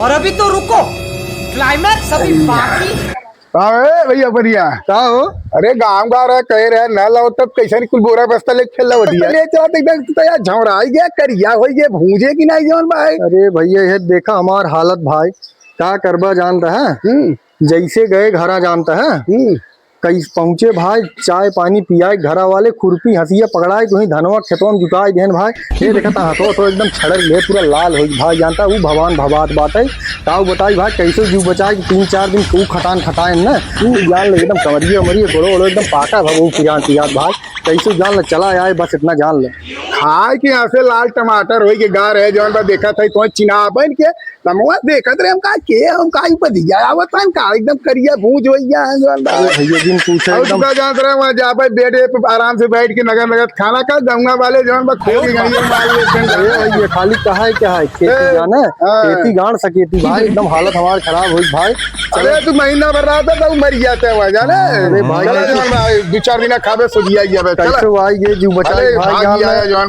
और अभी तो रुको, क्लाइमैक्स अभी बाकी। भैया बढ़िया का हो? अरे गाँव गा रहा कह रहे न लाओ तब कैसे नहीं कुल बोरा बस्ता लेके खेल बढ़िया ले चला एकदम तो यार झौराई गया करिया हो गए भूजे की नहीं जौन भाई। अरे भैया ये देखा हमार हालत भाई, का करबा जानता है? जैसे गए घरा जानता है कई पहुंचे भाई, चाय पानी पियाए घरा वाले, खुरपी हंसिया पकड़ाए वही धनवा खेतवा में जुटाए देन भाई। ये देखा था हाथों तो एकदम छड़क ले पूरा लाल हो भाई। जानता वो भगवान भवात बात है ताऊ बताई भाई कैसे जीव बचाए कि 3-4 दिन खूब खटान खटाए न जान ले एकदम कमरिया मरिए गोड़ो गोड़ो एकदम पाका भगो पियान पियात भाई कैसे जान ले चला आए बस इतना जान ले। खाए के यहाँ से लाल टमाटर हो के गा रहे जौन बा देखा था तो चिन्हा बन के तमुआ देखत रहे हम का पदिया आवत का एकदम करिया भूज हो गया है जौन बा। भैया जिन पूछे और एकदम तुका जानत रहे वहाँ जा भाई बेड पे आराम से बैठ के नगर नगर खाना खा गंगा वाले जौन बा खो के गई मार ये खाली कहा है क्या है खेती जाने खेती गाड़ सकेती भाई एकदम हालत हमार खराब हुई भाई। अरे तू महीना भर रहा था तो मर जाता है जाने। अरे भाई 2-4 दिन खावे सुधिया कैसे आई ये जीव बचाए भाई भाई